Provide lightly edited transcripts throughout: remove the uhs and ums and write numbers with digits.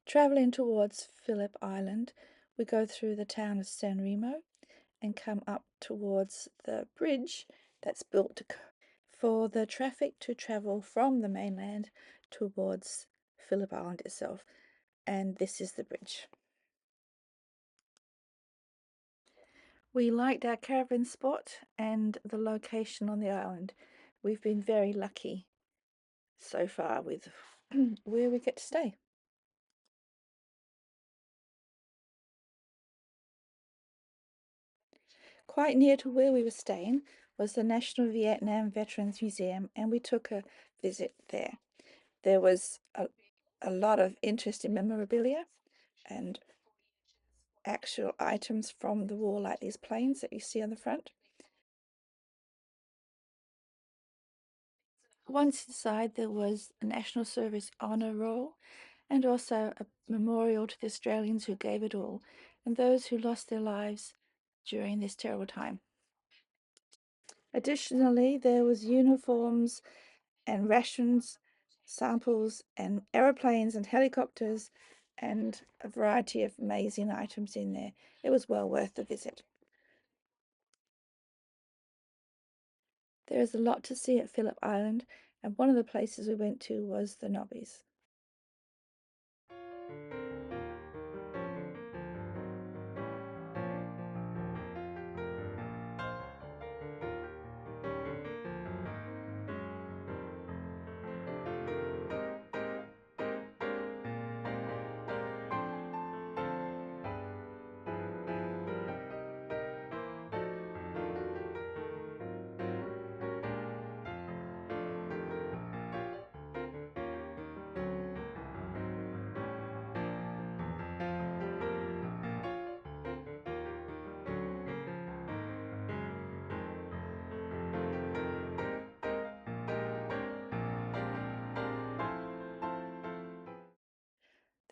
Travelling towards Phillip Island, we go through the town of San Remo and come up towards the bridge that's built for the traffic to travel from the mainland towards Phillip Island itself. And this is the bridge. We liked our caravan spot and the location on the island. We've been very lucky so far with where we get to stay. Quite near to where we were staying was the National Vietnam Veterans Museum, and we took a visit there. There was a lot of interesting memorabilia and actual items from the war, like these planes that you see on the front. Once inside, there was a National Service Honour Roll and also a memorial to the Australians who gave it all and those who lost their lives during this terrible time. Additionally, there was uniforms and rations, samples, and aeroplanes and helicopters, and a variety of amazing items in there. It was well worth the visit. There is a lot to see at Phillip Island, and one of the places we went to was the Nobbies.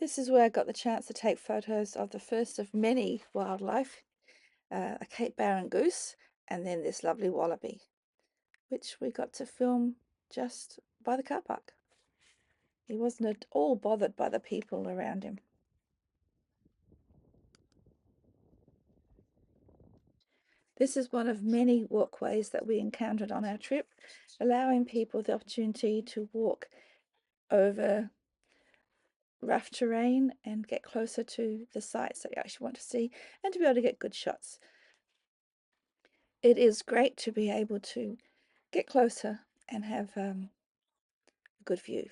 This is where I got the chance to take photos of the first of many wildlife, a Cape Barren goose, and then this lovely wallaby, which we got to film just by the car park. He wasn't at all bothered by the people around him. This is one of many walkways that we encountered on our trip, allowing people the opportunity to walk over rough terrain and get closer to the sites that you actually want to see and to be able to get good shots. It is great to be able to get closer and have a good view.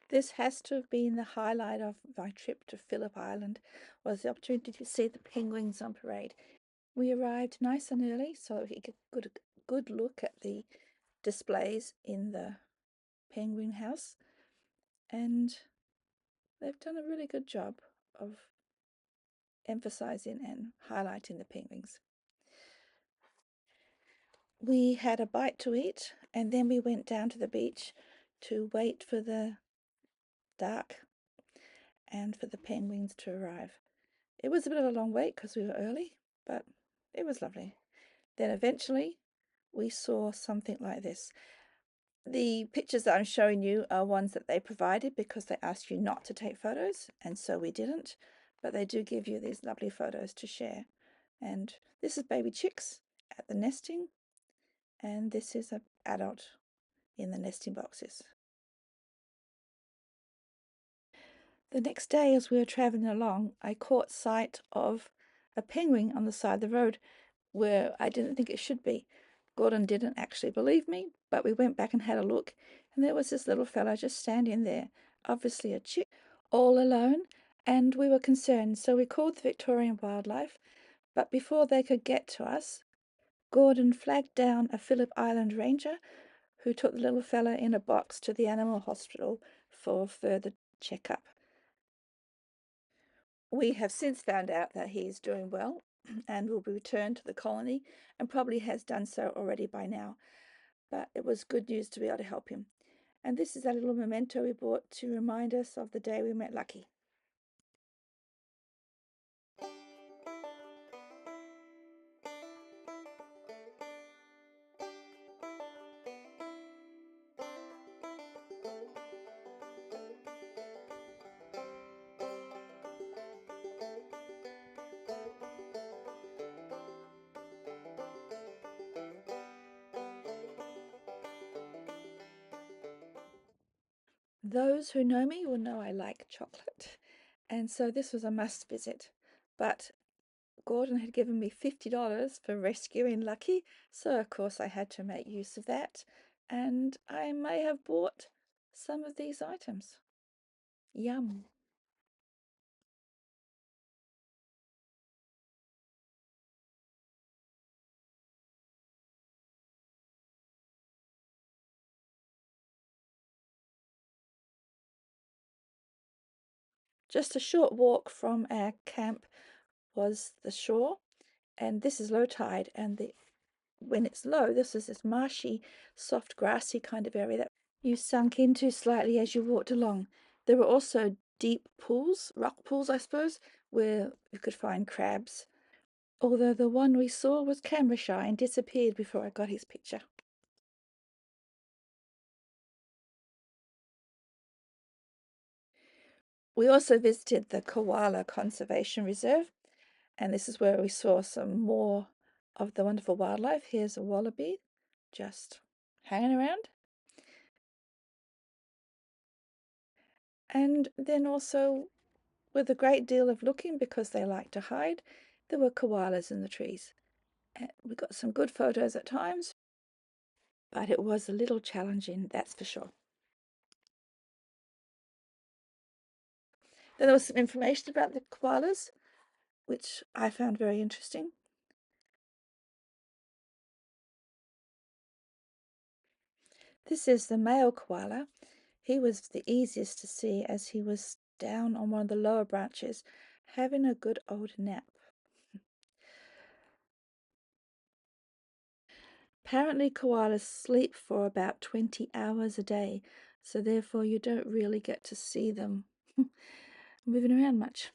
This has to have been the highlight of my trip to Phillip Island, was the opportunity to see the penguins on parade. We arrived nice and early so that we could get a good look at the displays in the penguin house, and they've done a really good job of emphasizing and highlighting the penguins. We had a bite to eat and then we went down to the beach to wait for the dark and for the penguins to arrive. It was a bit of a long wait because we were early, but it was lovely. Then eventually we saw something like this. The pictures that I'm showing you are ones that they provided because they asked you not to take photos, and so we didn't, but they do give you these lovely photos to share. And this is baby chicks at the nesting, and this is an adult in the nesting boxes. The next day, as we were travelling along, I caught sight of a penguin on the side of the road where I didn't think it should be. Gordon didn't actually believe me, but we went back and had a look, and there was this little fellow just standing there, obviously a chick, all alone, and we were concerned, so we called the Victorian Wildlife, but before they could get to us, Gordon flagged down a Phillip Island ranger who took the little fella in a box to the animal hospital for further checkup. We have since found out that he is doing well and will be returned to the colony and probably has done so already by now. But it was good news to be able to help him. And this is a little memento we bought to remind us of the day we met Lucky. Those who know me will know I like chocolate, and so this was a must visit. But Gordon had given me $50 for rescuing Lucky, so of course I had to make use of that, and I may have bought some of these items. Yum. Just a short walk from our camp was the shore, and this is low tide, and when it's low, this is this marshy, soft, grassy kind of area that you sunk into slightly as you walked along. There were also deep pools, rock pools, I suppose, where you could find crabs, although the one we saw was camera shy and disappeared before I got his picture. We also visited the Koala Conservation Reserve, and this is where we saw some more of the wonderful wildlife. Here's a wallaby just hanging around. And then also, with a great deal of looking because they like to hide, there were koalas in the trees. And we got some good photos at times, but it was a little challenging, that's for sure. Then there was some information about the koalas, which I found very interesting. This is the male koala. He was the easiest to see as he was down on one of the lower branches, having a good old nap. Apparently, koalas sleep for about 20 hours a day, so therefore you don't really get to see them moving around much.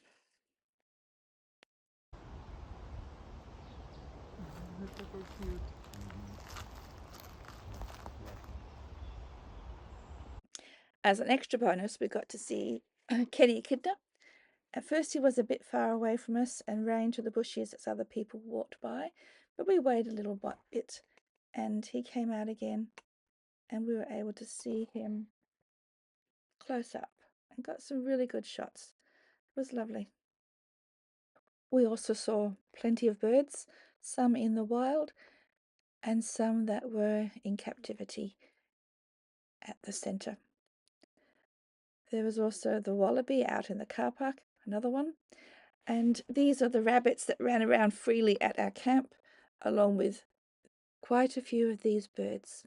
As an extra bonus, we got to see Kenny Echidna. At first, he was a bit far away from us and ran to the bushes as other people walked by, but we waited a little bit and he came out again, and we were able to see him close up and got some really good shots. It was lovely. We also saw plenty of birds, some in the wild and some that were in captivity at the centre. There was also the wallaby out in the car park, another one. And these are the rabbits that ran around freely at our camp, along with quite a few of these birds.